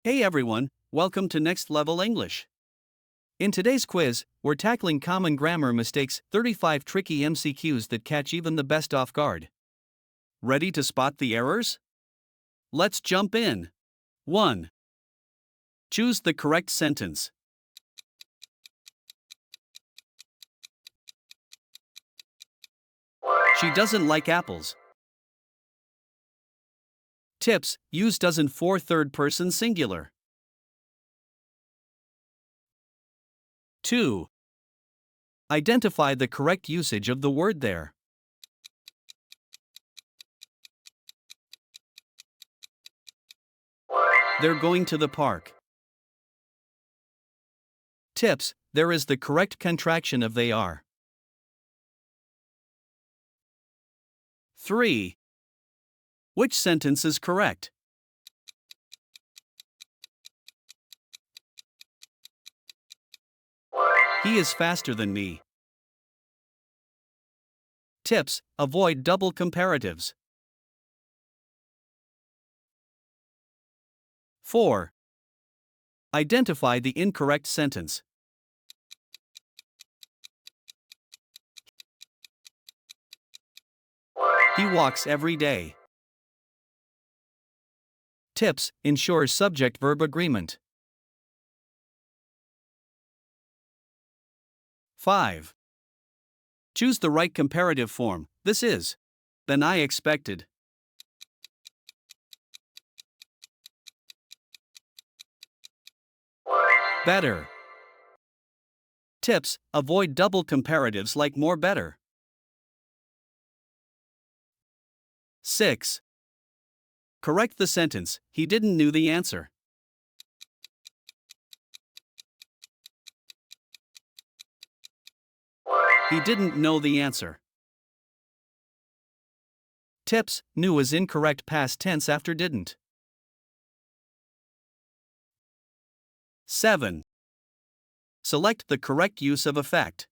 Hey everyone, welcome to Next Level English. In today's quiz, we're tackling common grammar mistakes, 35 tricky MCQs that catch even the best off guard. Ready to spot the errors? Let's jump in. 1. Choose the correct sentence. She doesn't like apples. Tips: use doesn't for third person singular. 2. Identify the correct usage of the word there. They're going to the park. Tips: there is the correct contraction of they are. 3. Which sentence is correct? He is faster than me. Tips: avoid double comparatives. 4. Identify the incorrect sentence. He walks every day. Tips: ensure subject-verb agreement. 5. Choose the right comparative form. This is than I expected. Better. Tips: avoid double comparatives like more better. 6. Correct the sentence, he didn't knew the answer. He didn't know the answer. Tips: knew is incorrect past tense after didn't. 7. Select the correct use of effect.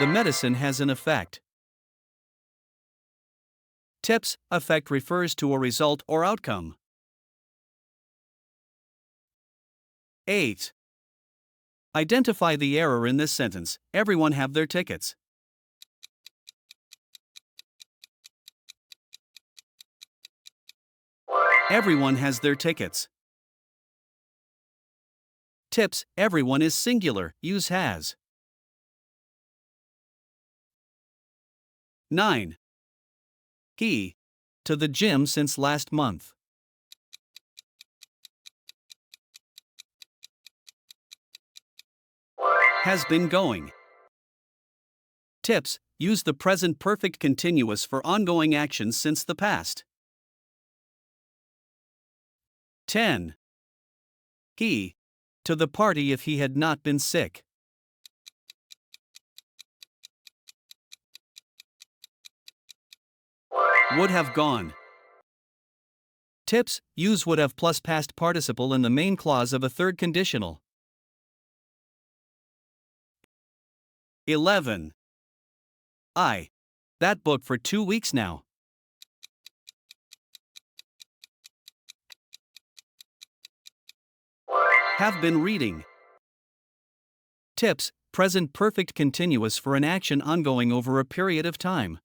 The medicine has an effect. Tips: effect refers to a result or outcome. 8. Identify the error in this sentence. Everyone have their tickets. Everyone has their tickets. Tips: everyone is singular, use has. 9. He to the gym since last month. Has been going. Tips: use the present perfect continuous for ongoing actions since the past. 10. He to the party if he had not been sick. Would have gone. Tips: use would have plus past participle in the main clause of a third conditional. 11. That book for 2 weeks now. Have been reading. Tips: present perfect continuous for an action ongoing over a period of time.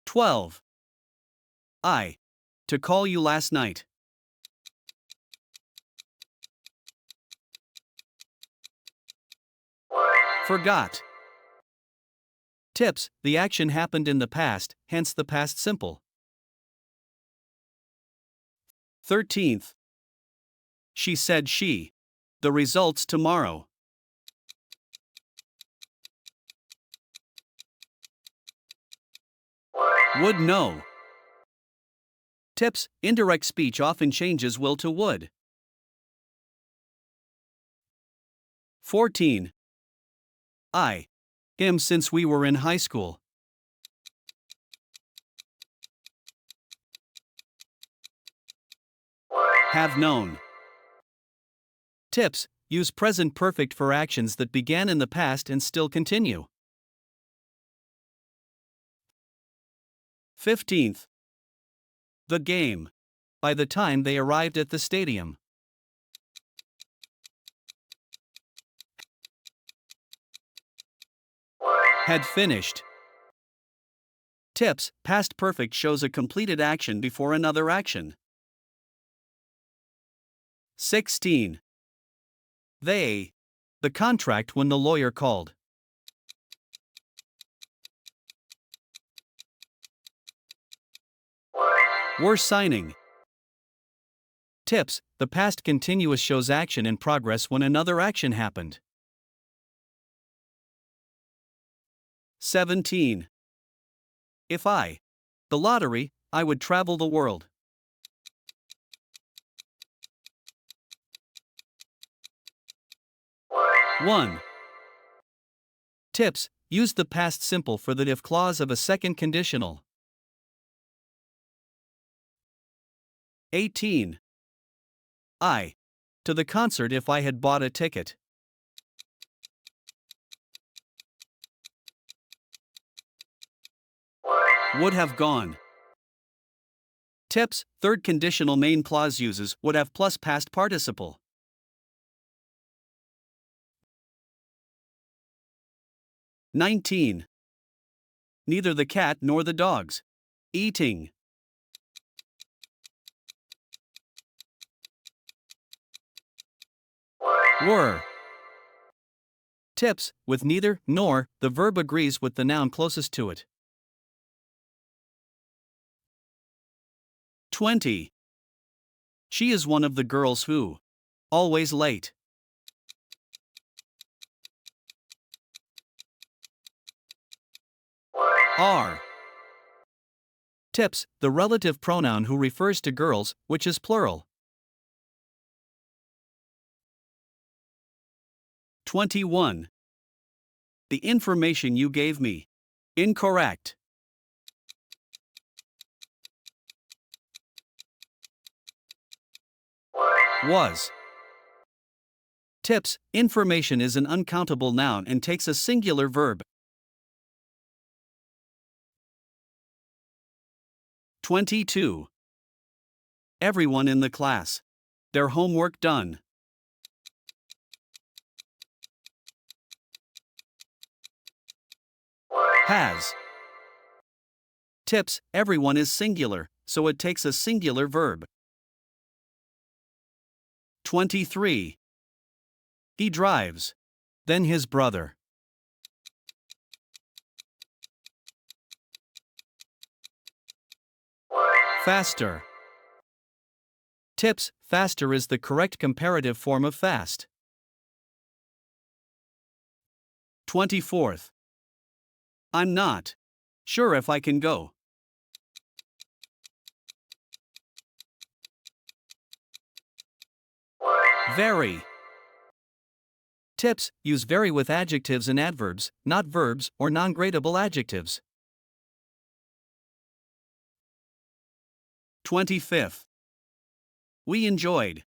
12. To call you last night. Forgot. Tips: the action happened in the past, hence the past simple. 13th. She said she. The results tomorrow. Would know. Tips: indirect speech often changes will to would. 14. Him since we were in high school. Have known. Tips: use present perfect for actions that began in the past and still continue. 15th. The game. By the time they arrived at the stadium. Had finished. Tips: past perfect shows a completed action before another action. 16. They. The contract when the lawyer called. Were signing. Tips: the past continuous shows action in progress when another action happened. 17. If I. The lottery, I would travel the world. One. Tips: use the past simple for the if clause of a second conditional. 18. I. To the concert if I had bought a ticket. Would have gone. Tips: third conditional main clause uses would have plus past participle. 19. Neither the cat nor the dogs. Eating. Were. Tips: with neither nor, the verb agrees with the noun closest to it. 20. She is one of the girls who. Always late. Are. Tips: the relative pronoun who refers to girls, which is plural. 21. The information you gave me. Incorrect. Was. Tips: information is an uncountable noun and takes a singular verb. 22. Everyone in the class. Their homework done. Has. Tips: everyone is singular, so it takes a singular verb. 23. He drives. Then his brother. Faster. Tips: faster is the correct comparative form of fast. 24th. I'm not sure if I can go. Very. Tips: use very with adjectives and adverbs, not verbs or non-gradable adjectives. 25th. We enjoyed.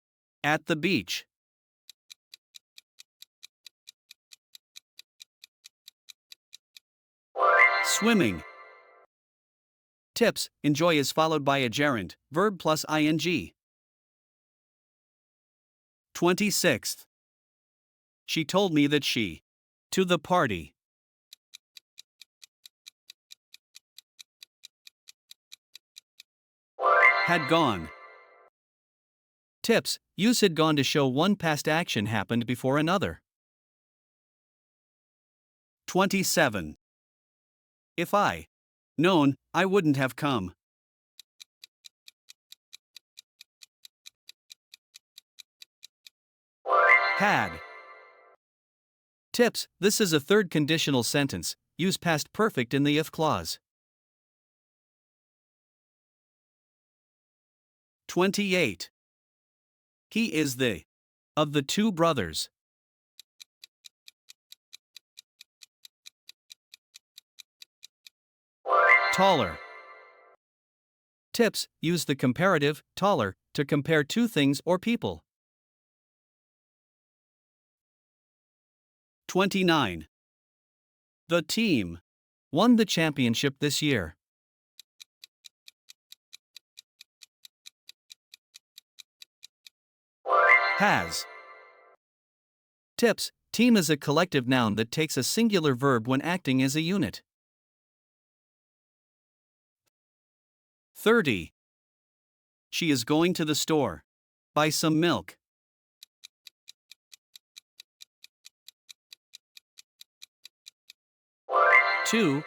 At the beach. Swimming. Tips: enjoy is followed by a gerund, verb plus ing. 26th. She told me that she. To the party. Had gone. Tips: use had gone to show one past action happened before another. 27. If I. Known, I wouldn't have come. Had. Tips: this is a third conditional sentence. Use past perfect in the if clause. 28. He is the. Of the two brothers. Taller. Tips: use the comparative, taller, to compare two things or people. 29. The team. Won the championship this year. Has. Tips: team is a collective noun that takes a singular verb when acting as a unit. 30. She is going to the store. Buy some milk. 2.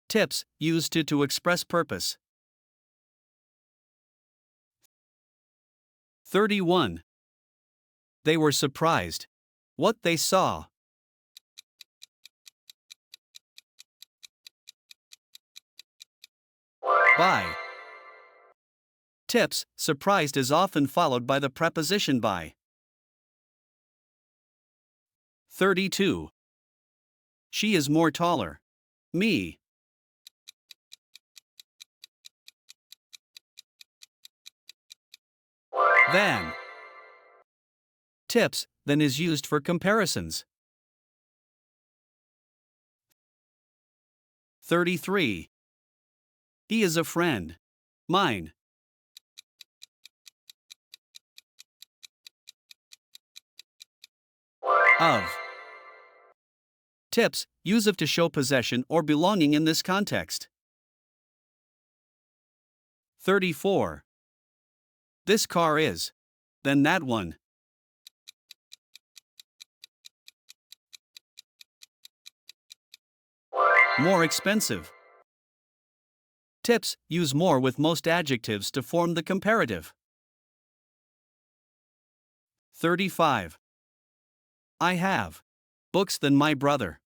Tips used to express purpose. 31. They were surprised. What they saw. 5. Tips: surprised is often followed by the preposition by. 32. She is more taller. Me. 'Than. Tips: than is used for comparisons. 33. He is a friend. Mine. 'Of. Tips: use of to show possession or belonging in this context. 34. This car is. Then that one. 'More expensive. Tips: use more with most adjectives to form the comparative. 35. I have books than my brother.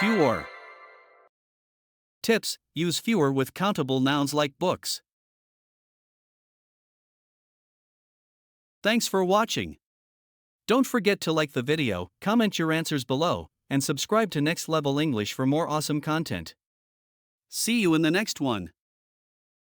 'Fewer. Tips: use fewer with countable nouns like books. Thanks for watching. Don't forget to like the video, comment your answers below, and subscribe to Next Level English for more awesome content. See you in the next one.